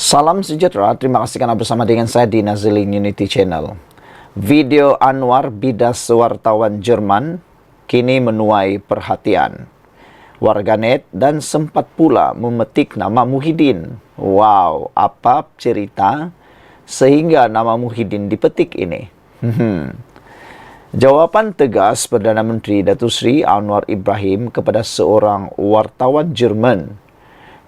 Salam sejahtera, terima kasih karena bersama dengan saya di Nazilin Unity Channel. Video Anwar bidas wartawan Jerman kini menuai perhatian warganet dan sempat pula memetik nama Muhyiddin. Wow, apa cerita sehingga nama Muhyiddin dipetik ini? Jawapan tegas Perdana Menteri Datuk Seri Anwar Ibrahim kepada seorang wartawan Jerman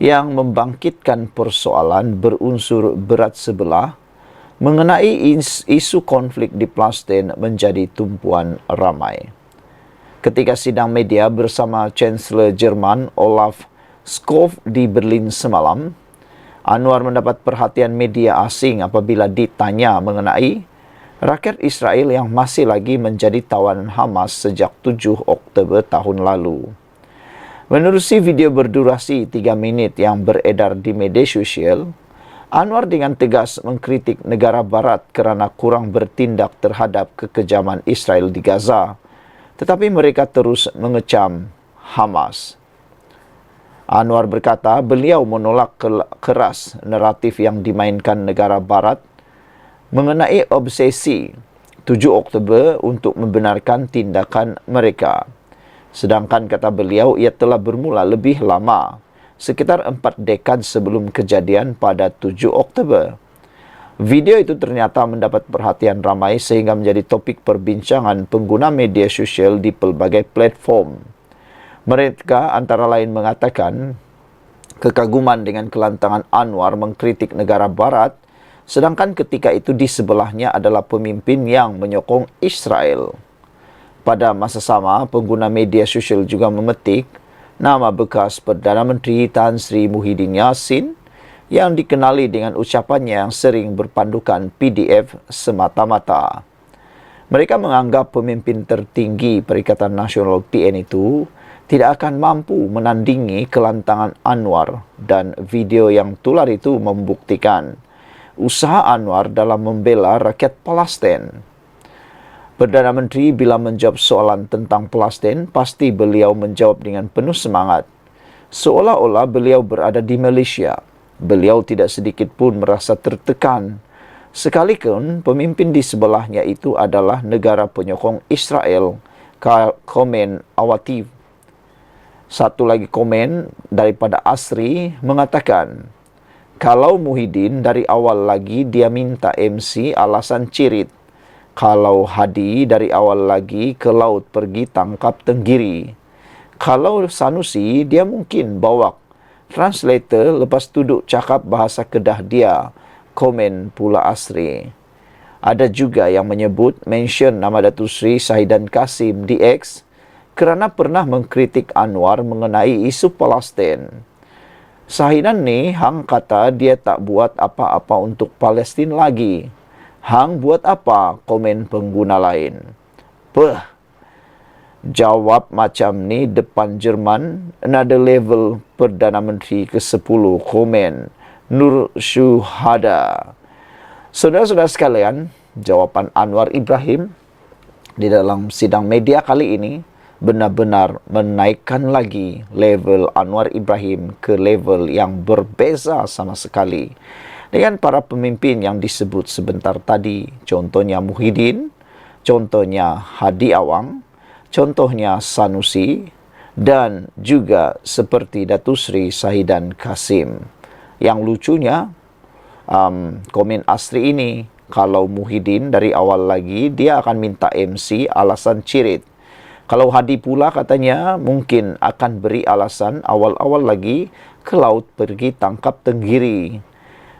yang membangkitkan persoalan berunsur berat sebelah mengenai isu konflik di Palestin menjadi tumpuan ramai. Ketika sidang media bersama Chancellor Jerman Olaf Scholz di Berlin semalam, Anwar mendapat perhatian media asing apabila ditanya mengenai rakyat Israel yang masih lagi menjadi tawanan Hamas sejak 7 Oktober tahun lalu. Menerusi video berdurasi 3 menit yang beredar di media sosial, Anwar dengan tegas mengkritik negara barat kerana kurang bertindak terhadap kekejaman Israel di Gaza, tetapi mereka terus mengecam Hamas. Anwar berkata beliau menolak keras naratif yang dimainkan negara barat mengenai obsesi 7 Oktober untuk membenarkan tindakan mereka. Sedangkan kata beliau, ia telah bermula lebih lama, sekitar 4 dekad sebelum kejadian pada 7 Oktober. Video itu ternyata mendapat perhatian ramai sehingga menjadi topik perbincangan pengguna media sosial di pelbagai platform. Mereka antara lain mengatakan kekaguman dengan kelantangan Anwar mengkritik negara barat, sedangkan ketika itu di sebelahnya adalah pemimpin yang menyokong Israel. Pada masa sama, pengguna media sosial juga memetik nama bekas Perdana Menteri Tan Sri Muhyiddin Yassin yang dikenali dengan ucapannya yang sering berpandukan PDF semata-mata. Mereka menganggap pemimpin tertinggi Perikatan Nasional PN itu tidak akan mampu menandingi kelantangan Anwar, dan video yang tular itu membuktikan usaha Anwar dalam membela rakyat Palestin. Perdana Menteri bila menjawab soalan tentang Palestin, pasti beliau menjawab dengan penuh semangat, seolah-olah beliau berada di Malaysia. Beliau tidak sedikit pun merasa tertekan, sekalipun pemimpin di sebelahnya itu adalah negara penyokong Israel, komen Awatif. Satu lagi komen daripada Asri mengatakan, kalau Muhyiddin dari awal lagi dia minta MC alasan cirit. Kalau Hadi dari awal lagi ke laut pergi tangkap tenggiri. Kalau Sanusi dia mungkin bawa translator lepas duduk cakap bahasa Kedah dia, komen pula Asri. Ada juga yang menyebut mention nama Datuk Seri Shahidan Kasim di X kerana pernah mengkritik Anwar mengenai isu Palestin. Shahidan ni hang kata dia tak buat apa-apa untuk Palestin lagi. Hang buat apa? Komen pengguna lain. Jawab macam ni depan Jerman, another level Perdana Menteri ke-10, komen Nur Syuhada. Saudara-saudara sekalian, jawapan Anwar Ibrahim di dalam sidang media kali ini benar-benar menaikkan lagi level Anwar Ibrahim ke level yang berbeza sama sekali dengan para pemimpin yang disebut sebentar tadi. Contohnya Muhyiddin, contohnya Hadi Awang, contohnya Sanusi, dan juga seperti Datuk Seri Shahidan Kasim. Yang lucunya, komen Asri ini, kalau Muhyiddin dari awal lagi dia akan minta MC alasan cirit. Kalau Hadi pula katanya mungkin akan beri alasan awal-awal lagi ke laut pergi tangkap tenggiri.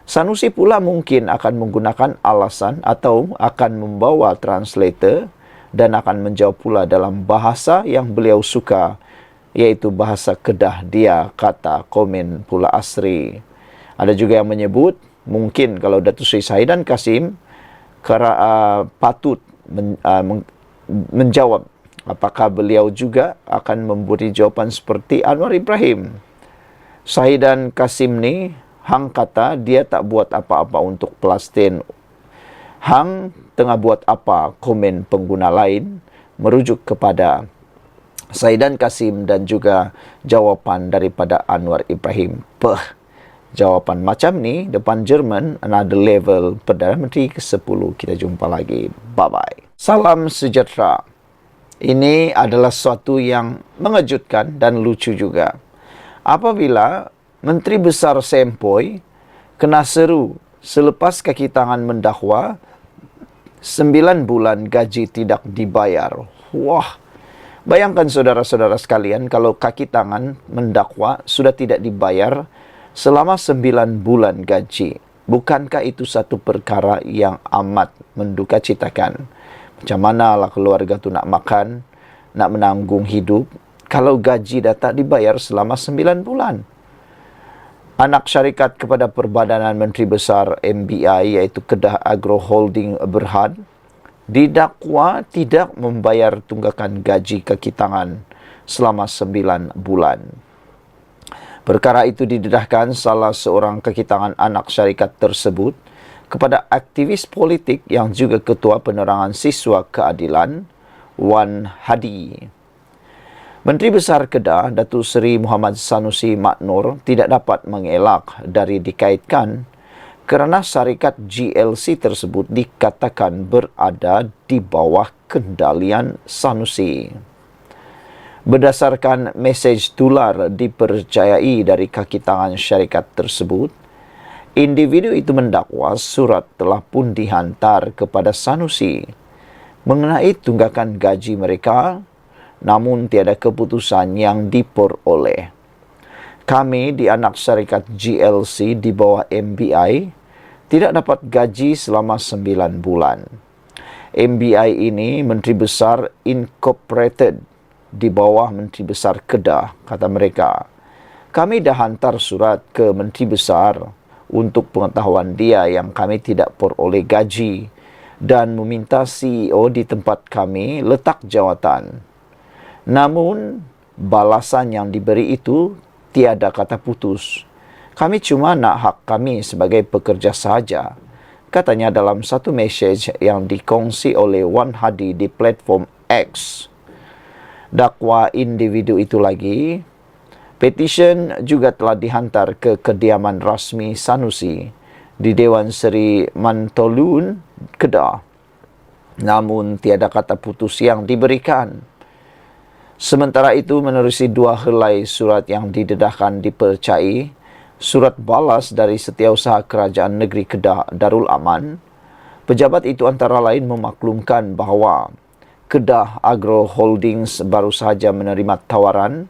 Sanusi pula mungkin akan menggunakan alasan atau akan membawa translator dan akan menjawab pula dalam bahasa yang beliau suka, yaitu bahasa Kedah dia, kata komen pula Asri. Ada juga yang menyebut mungkin kalau Datuk Seri Shahidan Kasim patut menjawab apakah beliau juga akan memberi jawapan seperti Anwar Ibrahim. Shahidan Kasim ni hang kata dia tak buat apa-apa untuk Palestin. Hang tengah buat apa? Komen pengguna lain merujuk kepada Shahidan Kasim dan juga jawapan daripada Anwar Ibrahim. Jawapan macam ni depan Jerman, another level. Perdana Menteri ke-10. Kita jumpa lagi. Bye-bye. Salam sejahtera. Ini adalah sesuatu yang mengejutkan dan lucu juga. Apabila Menteri Besar Sempoi kena seru selepas kaki tangan mendakwa 9 bulan gaji tidak dibayar. Wah, bayangkan saudara-saudara sekalian kalau kaki tangan mendakwa sudah tidak dibayar selama 9 bulan gaji. Bukankah itu satu perkara yang amat mendukacitakan? Macam manalah keluarga tu nak makan, nak menanggung hidup, kalau gaji dah tak dibayar selama 9 bulan. Anak syarikat kepada Perbadanan Menteri Besar MBI iaitu Kedah Agro Holding Berhad didakwa tidak membayar tunggakan gaji kaki tangan selama 9 bulan. Perkara itu didedahkan salah seorang kaki tangan anak syarikat tersebut kepada aktivis politik yang juga Ketua Penerangan Siswa Keadilan, Wan Hadi. Menteri Besar Kedah, Datuk Seri Muhammad Sanusi Maknur tidak dapat mengelak dari dikaitkan kerana syarikat GLC tersebut dikatakan berada di bawah kendalian Sanusi. Berdasarkan mesej tular dipercayai dari kaki tangan syarikat tersebut, individu itu mendakwa surat telah pun dihantar kepada Sanusi mengenai tunggakan gaji mereka, namun tiada keputusan yang diperoleh. Kami di anak syarikat GLC di bawah MBI tidak dapat gaji selama 9 bulan. MBI ini Menteri Besar Incorporated di bawah Menteri Besar Kedah, kata mereka. Kami dah hantar surat ke Menteri Besar untuk pengetahuan dia yang kami tidak peroleh gaji dan meminta CEO di tempat kami letak jawatan. Namun, balasan yang diberi itu tiada kata putus. Kami cuma nak hak kami sebagai pekerja sahaja, katanya dalam satu mesej yang dikongsi oleh Wan Hadi di platform X. Dakwa individu itu lagi, petisyen juga telah dihantar ke kediaman rasmi Sanusi di Dewan Seri Mantolun, Kedah. Namun tiada kata putus yang diberikan. Sementara itu menerusi 2 helai surat yang didedahkan dipercayai, surat balas dari Setiausaha Kerajaan Negeri Kedah Darul Aman, pejabat itu antara lain memaklumkan bahawa Kedah Agro Holdings baru sahaja menerima tawaran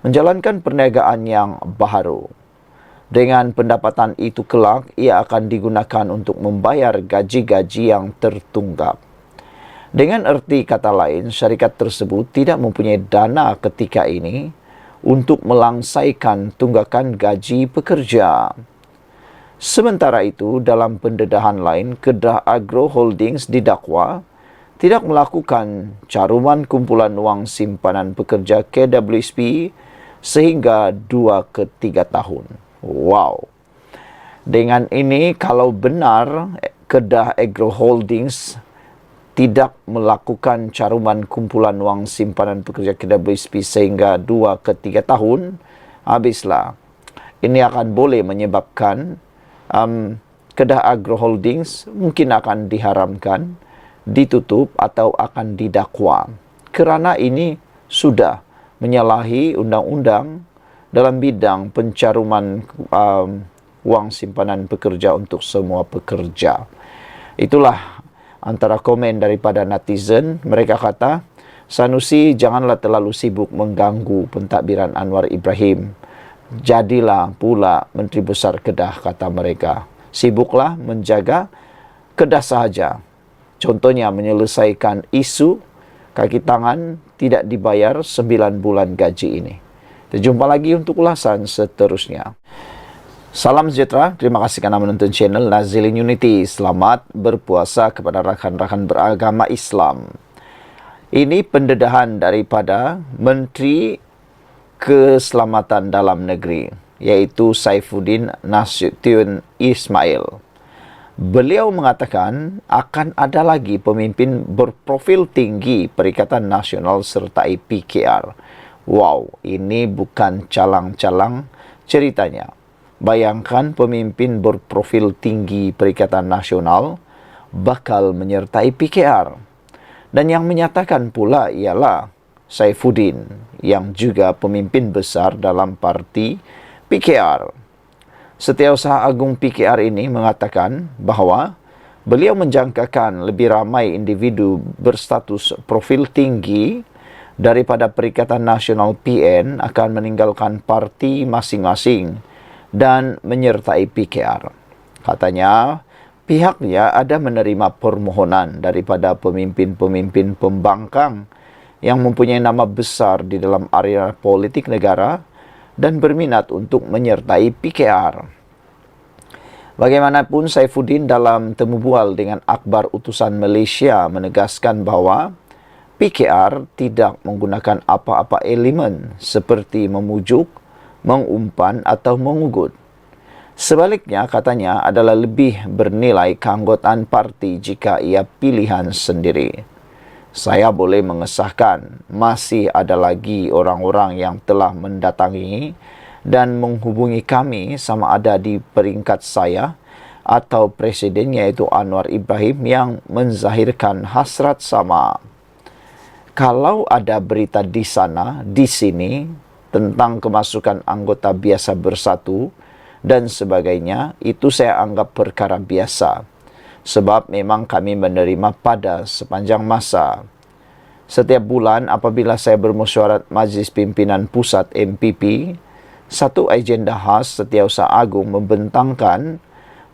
menjalankan perniagaan yang baharu. Dengan pendapatan itu kelak, ia akan digunakan untuk membayar gaji-gaji yang tertunggak. Dengan erti kata lain, syarikat tersebut tidak mempunyai dana ketika ini untuk melangsaikan tunggakan gaji pekerja. Sementara itu, dalam pendedahan lain, Kedah Agro Holdings didakwa tidak melakukan caruman kumpulan wang simpanan pekerja KWSP sehingga 2 ke 3 tahun. Wow. Dengan ini, kalau benar Kedah Agro Holdings tidak melakukan caruman kumpulan wang simpanan pekerja KWSP sehingga 2 ke 3 tahun, habislah. Ini akan boleh menyebabkan Kedah Agro Holdings mungkin akan diharamkan, ditutup atau akan didakwa. Kerana ini sudah menyalahi undang-undang dalam bidang pencaruman wang simpanan pekerja untuk semua pekerja. Itulah antara komen daripada netizen. Mereka kata, Sanusi janganlah terlalu sibuk mengganggu pentadbiran Anwar Ibrahim. Jadilah pula Menteri Besar Kedah, kata mereka. Sibuklah menjaga Kedah sahaja. Contohnya menyelesaikan isu kaki tangan tidak dibayar 9 bulan gaji ini. Kita jumpa lagi untuk ulasan seterusnya. Salam sejahtera, terima kasih kerana menonton channel Nazilin Unity. Selamat berpuasa kepada rakan-rakan beragama Islam. Ini pendedahan daripada Menteri Keselamatan Dalam Negeri, iaitu Saifuddin Nasution Ismail. Beliau mengatakan akan ada lagi pemimpin berprofil tinggi Perikatan Nasional sertai PKR. Wow, ini bukan calang-calang ceritanya. Bayangkan pemimpin berprofil tinggi Perikatan Nasional bakal menyertai PKR. Dan yang menyatakan pula ialah Saifuddin yang juga pemimpin besar dalam parti PKR. Setiausaha Agung PKR ini mengatakan bahawa beliau menjangkakan lebih ramai individu berstatus profil tinggi daripada Perikatan Nasional PN akan meninggalkan parti masing-masing dan menyertai PKR. Katanya, pihaknya ada menerima permohonan daripada pemimpin-pemimpin pembangkang yang mempunyai nama besar di dalam area politik negara dan berminat untuk menyertai PKR. Bagaimanapun, Saifuddin dalam temu bual dengan Akhbar Utusan Malaysia menegaskan bahawa PKR tidak menggunakan apa-apa elemen seperti memujuk, mengumpan atau mengugut. Sebaliknya, katanya adalah lebih bernilai keanggotaan parti jika ia pilihan sendiri. Saya boleh mengesahkan masih ada lagi orang-orang yang telah mendatangi dan menghubungi kami sama ada di peringkat saya atau presiden iaitu Anwar Ibrahim yang menzahirkan hasrat sama. Kalau ada berita di sana, di sini tentang kemasukan anggota biasa bersatu dan sebagainya, itu saya anggap perkara biasa. Sebab memang kami menerima pada sepanjang masa. Setiap bulan apabila saya bermesyuarat Majlis Pimpinan Pusat MPP, satu agenda khas Setiausaha Agung membentangkan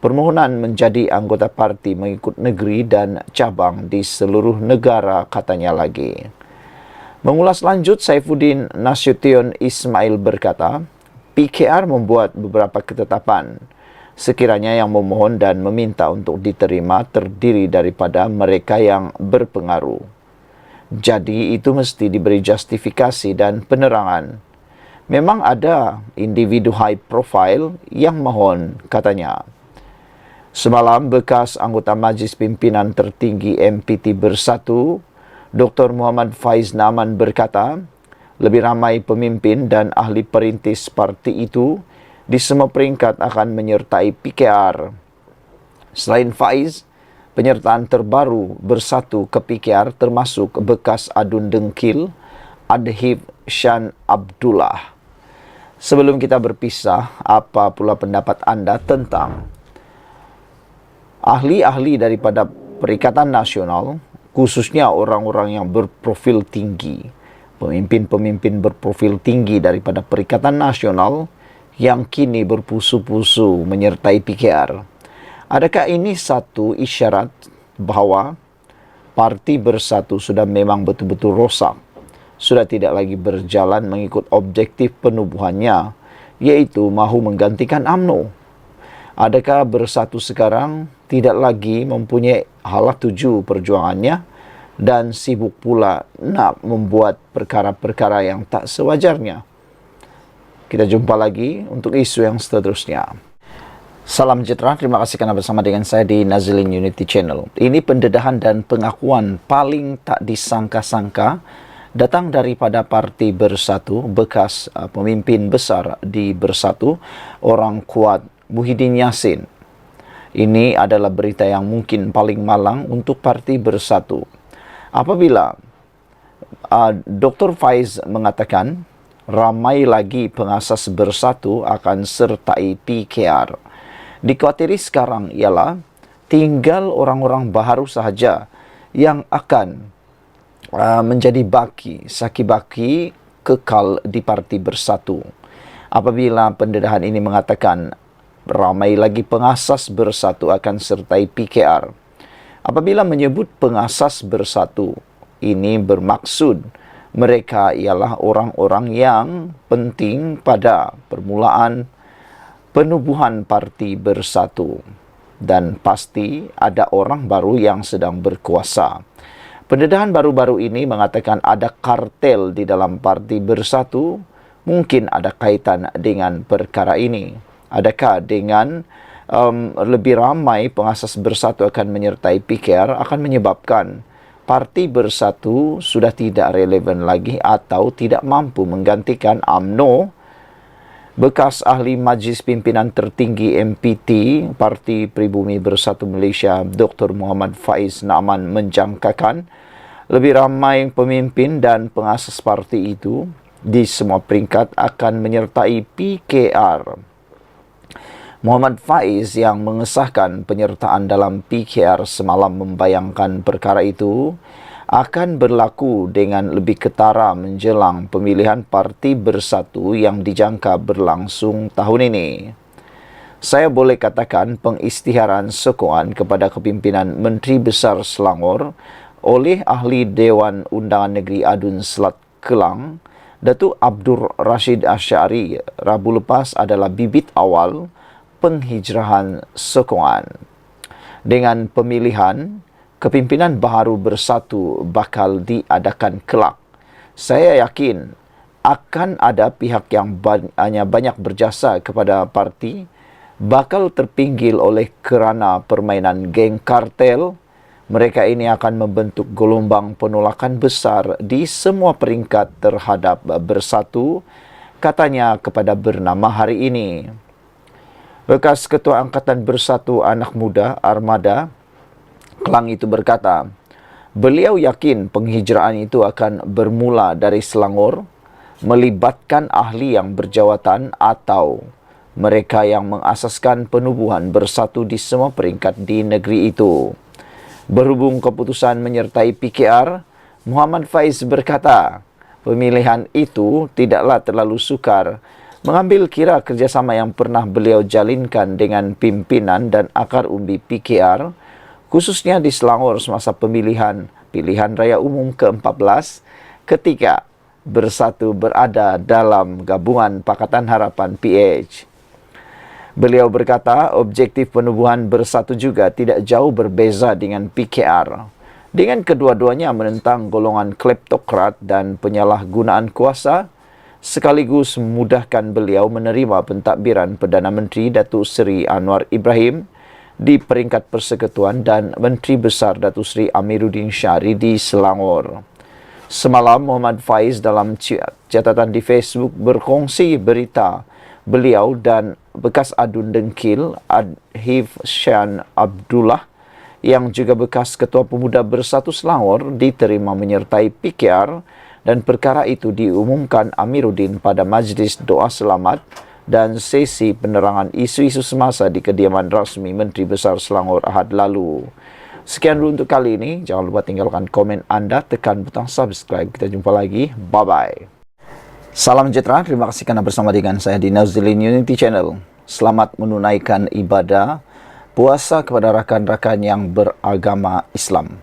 permohonan menjadi anggota parti mengikut negeri dan cabang di seluruh negara, katanya lagi. Mengulas lanjut, Saifuddin Nasution Ismail berkata, PKR membuat beberapa ketetapan. Sekiranya yang memohon dan meminta untuk diterima terdiri daripada mereka yang berpengaruh. Jadi itu mesti diberi justifikasi dan penerangan. Memang ada individu high profile yang mohon, katanya. Semalam, bekas anggota Majlis Pimpinan Tertinggi MPT Bersatu, Dr. Muhammad Faiz Naman berkata, lebih ramai pemimpin dan ahli perintis parti itu di semua peringkat akan menyertai PKR. Selain Faiz, penyertaan terbaru Bersatu ke PKR termasuk bekas Adun Dengkil, Adhib Shan Abdullah. Sebelum kita berpisah, apa pula pendapat anda tentang ahli-ahli daripada Perikatan Nasional, khususnya orang-orang yang berprofil tinggi, pemimpin-pemimpin berprofil tinggi daripada Perikatan Nasional yang kini berpusu-pusu menyertai PKR. Adakah ini satu isyarat bahawa parti Bersatu sudah memang betul-betul rosak, sudah tidak lagi berjalan mengikut objektif penubuhannya, yaitu mahu menggantikan UMNO? Adakah Bersatu sekarang tidak lagi mempunyai hala tuju perjuangannya dan sibuk pula nak membuat perkara-perkara yang tak sewajarnya? Kita jumpa lagi untuk isu yang seterusnya. Salam sejahtera, terima kasih kerana bersama dengan saya di Nazilin Unity Channel. Ini pendedahan dan pengakuan paling tak disangka-sangka datang daripada Parti Bersatu, bekas pemimpin besar di Bersatu, orang kuat Muhyiddin Yassin. Ini adalah berita yang mungkin paling malang untuk Parti Bersatu. Apabila Dr. Faiz mengatakan ramai lagi pengasas Bersatu akan sertai PKR. Dikhawatiri sekarang ialah tinggal orang-orang baharu sahaja yang akan menjadi saki baki kekal di Parti Bersatu. Apabila pendedahan ini mengatakan ramai lagi pengasas Bersatu akan sertai PKR. Apabila menyebut pengasas Bersatu, ini bermaksud mereka ialah orang-orang yang penting pada permulaan penubuhan Parti Bersatu. Dan pasti ada orang baru yang sedang berkuasa. Pendedahan baru-baru ini mengatakan ada kartel di dalam Parti Bersatu. Mungkin ada kaitan dengan perkara ini. Adakah dengan lebih ramai pengasas Bersatu akan menyertai PKR akan menyebabkan Parti Bersatu sudah tidak relevan lagi atau tidak mampu menggantikan UMNO Bekas ahli Majlis Pimpinan Tertinggi MPT Parti Pribumi Bersatu Malaysia Dr. Muhammad Faiz Naaman menjangkakan lebih ramai pemimpin dan pengasas parti itu di semua peringkat akan menyertai PKR. Muhammad Faiz yang mengesahkan penyertaan dalam PKR semalam membayangkan perkara itu akan berlaku dengan lebih ketara menjelang pemilihan Parti Bersatu yang dijangka berlangsung tahun ini. Saya boleh katakan pengisytiharan sokongan kepada kepimpinan Menteri Besar Selangor oleh Ahli Dewan Undangan Negeri Adun Selat Kelang, Datuk Abdul Rashid Asyari, Rabu lepas adalah bibit awal penghijrahan sokongan. Dengan pemilihan kepimpinan baharu bersatu bakal diadakan kelak, saya yakin akan ada pihak yang banyak berjasa kepada parti bakal terpinggil oleh kerana permainan geng kartel. Mereka ini akan membentuk gelombang penolakan besar di semua peringkat terhadap bersatu, katanya kepada Bernama hari ini. Bekas Ketua Angkatan Bersatu Anak Muda Armada Kelang itu berkata, beliau yakin penghijraan itu akan bermula dari Selangor, melibatkan ahli yang berjawatan atau mereka yang mengasaskan penubuhan bersatu di semua peringkat di negeri itu. Berhubung keputusan menyertai PKR, Muhammad Faiz berkata, pemilihan itu tidaklah terlalu sukar, mengambil kira kerjasama yang pernah beliau jalinkan dengan pimpinan dan akar umbi PKR, khususnya di Selangor semasa pemilihan pilihan raya umum ke-14 ketika Bersatu berada dalam gabungan Pakatan Harapan PH. Beliau berkata objektif penubuhan Bersatu juga tidak jauh berbeza dengan PKR, dengan kedua-duanya menentang golongan kleptokrat dan penyalahgunaan kuasa, sekaligus memudahkan beliau menerima pentadbiran Perdana Menteri Datuk Seri Anwar Ibrahim di peringkat persekutuan dan Menteri Besar Datuk Seri Amiruddin Syari di Selangor. Semalam Muhammad Faiz dalam catatan di Facebook berkongsi berita beliau dan bekas Adun Dengkil Adhif Syan Abdullah yang juga bekas Ketua Pemuda Bersatu Selangor diterima menyertai PKR dan perkara itu diumumkan Amiruddin pada Majlis Doa Selamat dan sesi penerangan isu-isu semasa di kediaman rasmi Menteri Besar Selangor Ahad lalu. Sekian dulu untuk kali ini. Jangan lupa tinggalkan komen anda, tekan butang subscribe. Kita jumpa lagi. Bye-bye. Salam sejahtera. Terima kasih kerana bersama dengan saya di Nazilin Unity Channel. Selamat menunaikan ibadah puasa kepada rakan-rakan yang beragama Islam.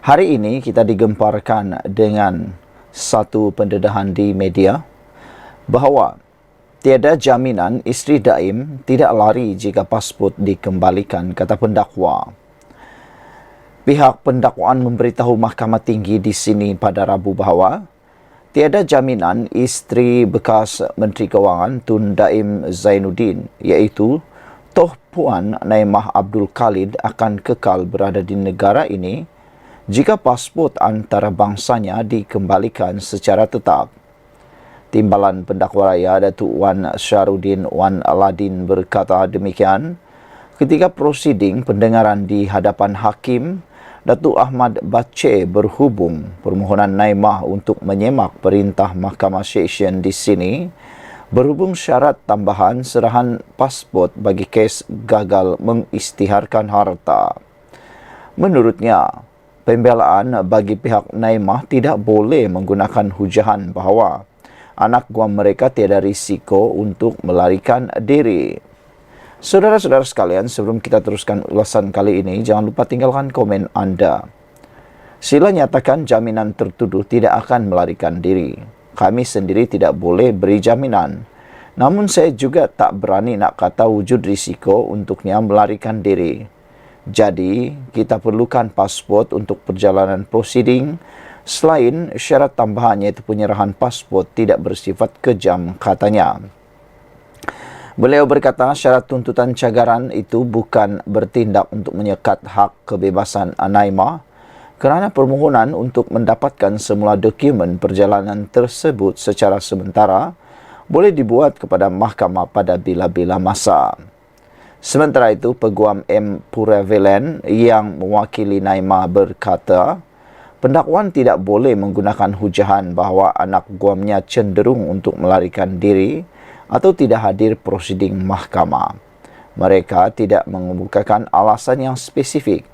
Hari ini kita digemparkan dengan satu pendedahan di media bahawa tiada jaminan isteri daim tidak lari jika pasport dikembalikan, kata pendakwa. Pihak pendakwaan memberitahu Mahkamah Tinggi di sini pada Rabu bahawa tiada jaminan isteri bekas Menteri Kewangan Tun Daim Zainuddin, iaitu Toh Puan Naimah Abdul Khalid akan kekal berada di negara ini jika pasport antarabangsanya dikembalikan secara tetap. Timbalan Pendakwa Raya Datuk Wan Syahrudin Wan Aladin berkata demikian ketika prosiding pendengaran di hadapan Hakim Datuk Ahmad Bache berhubung permohonan Naimah untuk menyemak perintah Mahkamah Session di sini berhubung syarat tambahan serahan pasport bagi kes gagal mengisytiharkan harta. Menurutnya, pembelaan bagi pihak Naimah tidak boleh menggunakan hujahan bahawa anak guam mereka tiada risiko untuk melarikan diri. Saudara-saudara sekalian, sebelum kita teruskan ulasan kali ini, jangan lupa tinggalkan komen anda. Sila nyatakan jaminan tertuduh tidak akan melarikan diri. Kami sendiri tidak boleh beri jaminan. Namun saya juga tak berani nak kata wujud risiko untuknya melarikan diri. Jadi, kita perlukan pasport untuk perjalanan prosiding. Selain syarat tambahan iaitu penyerahan pasport tidak bersifat kejam, katanya. Beliau berkata syarat tuntutan cagaran itu bukan bertindak untuk menyekat hak kebebasan Naimah kerana permohonan untuk mendapatkan semula dokumen perjalanan tersebut secara sementara boleh dibuat kepada mahkamah pada bila-bila masa. Sementara itu, Peguam M. Puravelan yang mewakili Naimah berkata, pendakwaan tidak boleh menggunakan hujahan bahawa anak guamnya cenderung untuk melarikan diri atau tidak hadir prosiding mahkamah. Mereka tidak mengemukakan alasan yang spesifik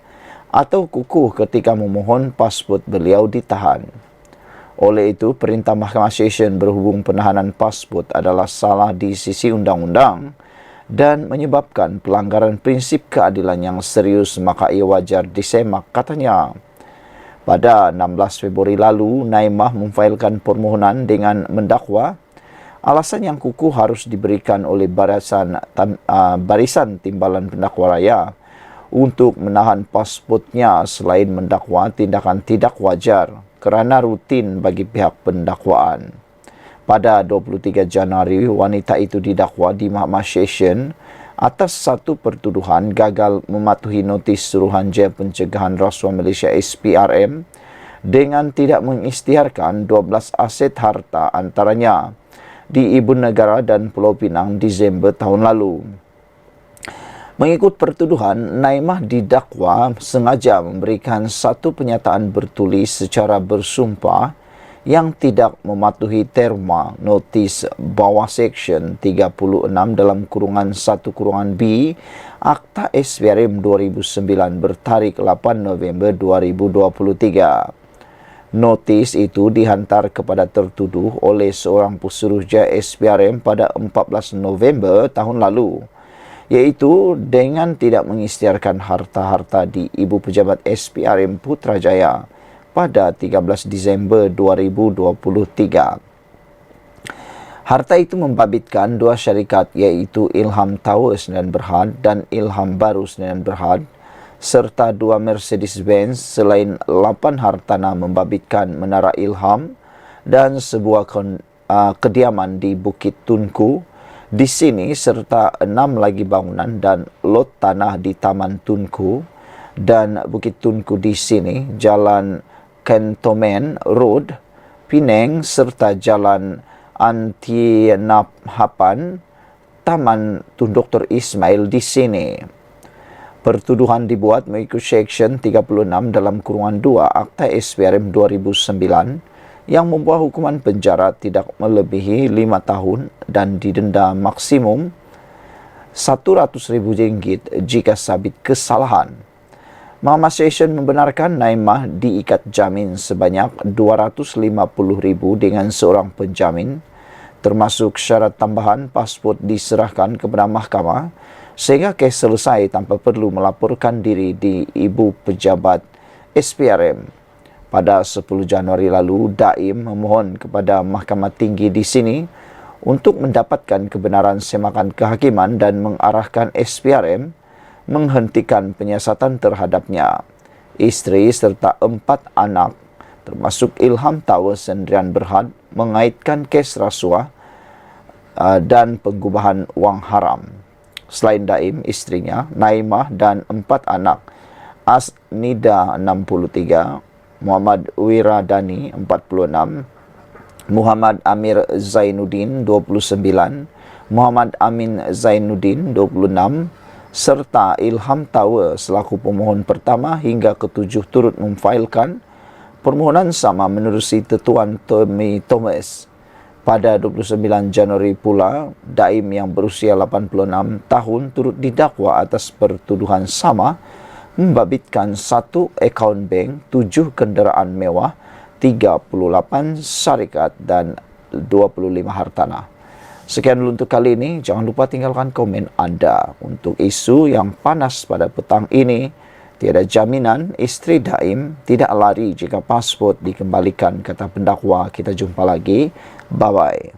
atau kukuh ketika memohon pasport beliau ditahan. Oleh itu, perintah Mahkamah Session berhubung penahanan pasport adalah salah di sisi undang-undang dan menyebabkan pelanggaran prinsip keadilan yang serius, maka ia wajar disemak, katanya. Pada 16 Februari lalu, Naimah memfailkan permohonan dengan mendakwa alasan yang kukuh harus diberikan oleh barisan timbalan pendakwa raya untuk menahan pasportnya selain mendakwa tindakan tidak wajar kerana rutin bagi pihak pendakwaan. Pada 23 Januari, wanita itu didakwa di Mahkamah Session atas satu pertuduhan gagal mematuhi notis Suruhanjaya Pencegahan Rasuah Malaysia SPRM dengan tidak mengisytiharkan 12 aset harta antaranya di Ibu Negara dan Pulau Pinang Disember tahun lalu. Mengikut pertuduhan, Naimah didakwa sengaja memberikan satu pernyataan bertulis secara bersumpah yang tidak mematuhi terma notis bawah Seksyen 36 dalam kurungan 1 kurungan B Akta SPRM 2009 bertarikh 8 November 2023. Notis itu dihantar kepada tertuduh oleh seorang pesuruhjaya SPRM pada 14 November tahun lalu, iaitu dengan tidak mengisytiharkan harta-harta di Ibu Pejabat SPRM Putrajaya pada 13 Disember 2023. Harta itu membabitkan dua syarikat, iaitu Ilham Tower Sdn Bhd dan Ilham Baru Sdn Bhd, serta dua Mercedes-Benz. Selain 8 hartana membabitkan Menara Ilham dan sebuah kediaman di Bukit Tunku di sini, serta 6 lagi bangunan dan lot tanah di Taman Tunku dan Bukit Tunku di sini, Jalan Cantonment Road, Penang, serta Jalan Antinaphapan, Taman Tun Dr. Ismail di sini. Pertuduhan dibuat mengikut Seksyen 36 dalam kurungan 2 Akta SPRM 2009 yang membawa hukuman penjara tidak melebihi 5 tahun dan didenda maksimum RM100,000 jika sabit kesalahan. Mahkamah Session membenarkan Naimah diikat jamin sebanyak RM250,000 dengan seorang penjamin, termasuk syarat tambahan pasport diserahkan kepada mahkamah sehingga kes selesai tanpa perlu melaporkan diri di Ibu Pejabat SPRM. Pada 10 Januari lalu, Daim memohon kepada Mahkamah Tinggi di sini untuk mendapatkan kebenaran semakan kehakiman dan mengarahkan SPRM menghentikan penyiasatan terhadapnya. Isteri serta 4 anak, termasuk Ilham Tower Sdn Bhd, mengaitkan kes rasuah dan pengubahan wang haram. Selain Daim, istrinya, Naimah dan 4 anak, Asnida 63, Muhammad Wiradani 46, Muhammad Amir Zainuddin 29, Muhammad Amin Zainuddin 26, serta Ilham Tower selaku pemohon pertama hingga ke-7 turut memfailkan permohonan sama menerusi Tetuan Tommy Thomas. Pada 29 Januari pula, Daim yang berusia 86 tahun turut didakwa atas pertuduhan sama membabitkan 1 akaun bank, 7 kenderaan mewah, 38 syarikat dan 25 hartanah. Sekian dulu untuk kali ini. Jangan lupa tinggalkan komen anda. Untuk isu yang panas pada petang ini, tiada jaminan isteri Daim tidak lari jika pasport dikembalikan, kata pendakwa. Kita jumpa lagi. Bye-bye.